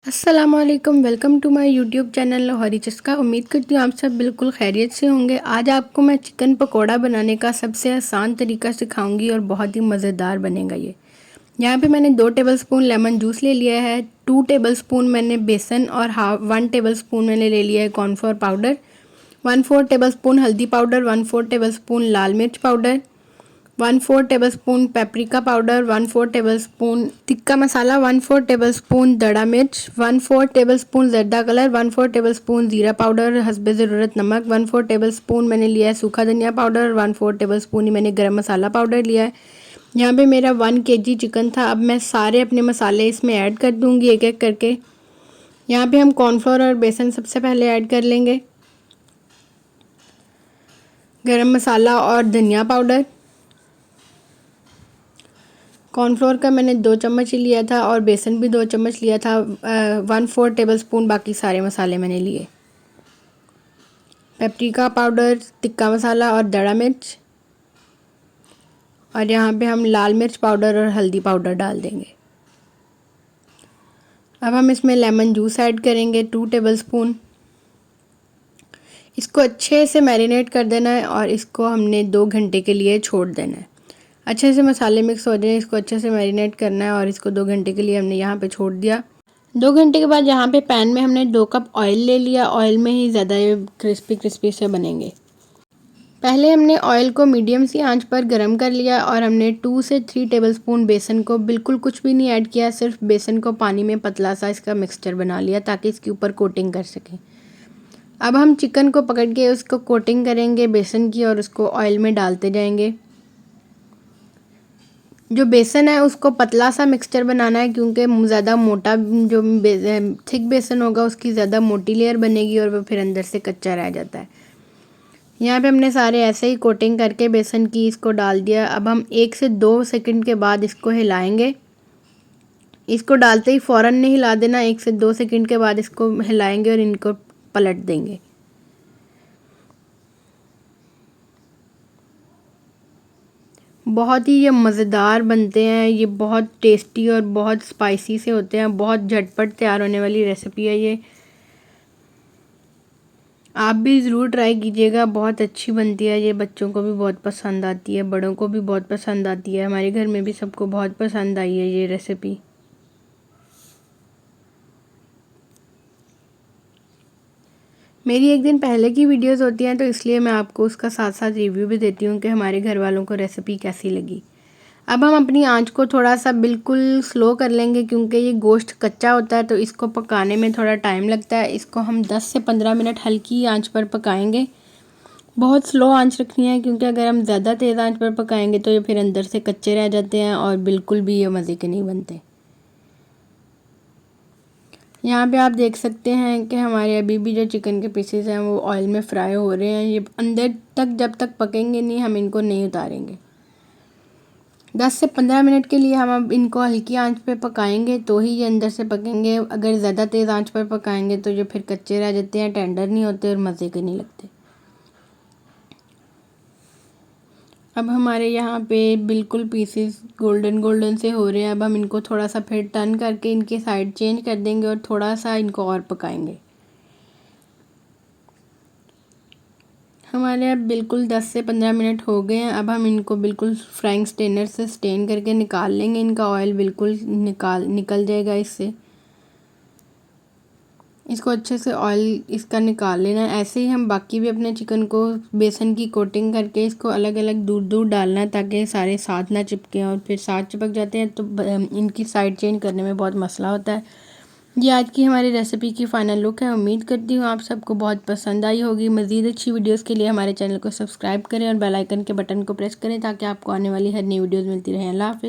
अस्सलामुअलैकुम, welcome to my YouTube channel Lahori Chaska. उम्मीद करती हूँ आप सब बिल्कुल खैरियत से होंगे। आज आपको मैं चिकन पकोड़ा बनाने का सबसे आसान तरीका सिखाऊंगी और बहुत ही मज़ेदार बनेगा ये। यहाँ पे मैंने 2 टेबलस्पून लेमन जूस ले लिया है, 2 टेबलस्पून मैंने बेसन और 1 टेबलस्पून मैंने ले लिया है कॉर्नफ्लोर पाउडर, 1/4 टेबलस्पून हल्दी पाउडर, 1/4 टेबलस्पून लाल मिर्च powder, 1/4 tablespoon paprika powder, 1/4 tablespoon tikka masala, 1/4 tablespoon दड़ा मिर्च, 1/4 टेबलस्पून जर्दा कलर, 1/4 टेबलस्पून ज़ीरा पाउडर, हस्बे ज़रूरत नमक, 1/4 टेबलस्पून मैंने लिया है सूखा धनिया पाउडर, 1/4 टेबलस्पून ही मैंने गरम मसाला पाउडर लिया है। यहाँ पे मेरा 1 kg चिकन था। अब मैं सारे अपने मसाले इसमें ऐड कर दूँगी एक एक करके। यहाँ पे हम कॉर्नफ्लोर और बेसन सबसे पहले ऐड कर लेंगे, गरम मसाला और धनिया पाउडर। कॉर्नफ्लोर का मैंने 2 चम्मच ही लिया था और बेसन भी 2 चम्मच लिया था। 1/4 टेबलस्पून बाकी सारे मसाले मैंने लिए, पेपरिका पाउडर, टिक्का मसाला और दड़ा मिर्च। और यहाँ पे हम लाल मिर्च पाउडर और हल्दी पाउडर डाल देंगे। अब हम इसमें लेमन जूस ऐड करेंगे 2 टेबलस्पून। इसको अच्छे से मैरिनेट कर देना है और इसको हमने 2 घंटे के लिए छोड़ देना है। अच्छे से मसाले मिक्स हो जाए, इसको अच्छे से मैरिनेट करना है और इसको 2 घंटे के लिए हमने यहाँ पे छोड़ दिया। 2 घंटे के बाद यहाँ पे पैन में हमने 2 कप ऑयल ले लिया। ऑयल में ही ज़्यादा ये क्रिस्पी से बनेंगे। पहले हमने ऑयल को मीडियम सी आंच पर गर्म कर लिया और हमने 2 से 3 टेबलस्पून बेसन को, बिल्कुल कुछ भी नहीं ऐड किया, सिर्फ बेसन को पानी में पतला सा इसका मिक्सचर बना लिया ताकि इसके ऊपर कोटिंग कर सकें। अब हम चिकन को पकड़ के उसको कोटिंग करेंगे बेसन की और उसको ऑयल में डालते जाएंगे। जो बेसन है उसको पतला सा मिक्सचर बनाना है, क्योंकि ज़्यादा मोटा जो थिक बेसन होगा उसकी ज़्यादा मोटी लेयर बनेगी और वो फिर अंदर से कच्चा रह जाता है। यहाँ पे हमने सारे ऐसे ही कोटिंग करके बेसन की इसको डाल दिया। अब हम 1 से 2 सेकंड के बाद इसको हिलाएंगे। इसको डालते ही फ़ौरन नहीं हिला देना, 1 से 2 सेकंड के बाद इसको हिलाएंगे और इनको पलट देंगे। बहुत ही ये मज़ेदार बनते हैं, ये बहुत टेस्टी और बहुत स्पाइसी से होते हैं। बहुत झटपट तैयार होने वाली रेसिपी है ये। आप भी ज़रूर ट्राई कीजिएगा, बहुत अच्छी बनती है ये। बच्चों को भी बहुत पसंद आती है, बड़ों को भी बहुत पसंद आती है। हमारे घर में भी सबको बहुत पसंद आई है ये रेसिपी। मेरी एक दिन पहले की वीडियोस होती हैं तो इसलिए मैं आपको उसका साथ साथ रिव्यू भी देती हूँ कि हमारे घर वालों को रेसिपी कैसी लगी। अब हम अपनी आंच को थोड़ा सा बिल्कुल स्लो कर लेंगे, क्योंकि ये गोश्त कच्चा होता है तो इसको पकाने में थोड़ा टाइम लगता है। इसको हम 10 से 15 मिनट हल्की आंच पर पकाएंगे। बहुत स्लो आंच रखनी है, क्योंकि अगर हम ज़्यादा तेज़ आंच पर पकाएंगे तो ये फिर अंदर से कच्चे रह जाते हैं और बिल्कुल भी ये मज़े के नहीं बनते। यहाँ पे आप देख सकते हैं कि हमारे अभी भी जो चिकन के पीसेस हैं वो ऑयल में फ्राई हो रहे हैं। ये अंदर तक जब तक पकेंगे नहीं हम इनको नहीं उतारेंगे। 10 से 15 मिनट के लिए हम अब इनको हल्की आंच पे पकाएंगे तो ही ये अंदर से पकेंगे। अगर ज़्यादा तेज़ आंच पर पकाएंगे तो ये फिर कच्चे रह जाते हैं, टेंडर नहीं होते और मज़े के नहीं लगते। अब हमारे यहाँ पे बिल्कुल पीसेस गोल्डन से हो रहे हैं। अब हम इनको थोड़ा सा फिर टर्न करके इनके साइड चेंज कर देंगे और थोड़ा सा इनको और पकाएंगे। हमारे अब बिल्कुल 10 से 15 मिनट हो गए हैं। अब हम इनको बिल्कुल फ्राइंग स्ट्रेनर से स्टेन करके निकाल लेंगे। इनका ऑयल बिल्कुल निकल जाएगा इससे। इसको अच्छे से ऑयल इसका निकाल लेना है। ऐसे ही हम बाकी भी अपने चिकन को बेसन की कोटिंग करके इसको अलग अलग दूर दूर डालना है ताकि सारे साथ ना चिपकें, और फिर साथ चिपक जाते हैं तो इनकी साइड चेंज करने में बहुत मसला होता है। ये आज की हमारी रेसिपी की फ़ाइनल लुक है। उम्मीद करती हूँ आप सबको बहुत पसंद आई होगी। मज़ीद अच्छी वीडियोस के लिए हमारे चैनल को सब्सक्राइब करें और बेल आइकन के बटन को प्रेस करें ताकि आपको आने वाली हर नई वीडियोस मिलती रहे। अल्लाह हाफ़िज़।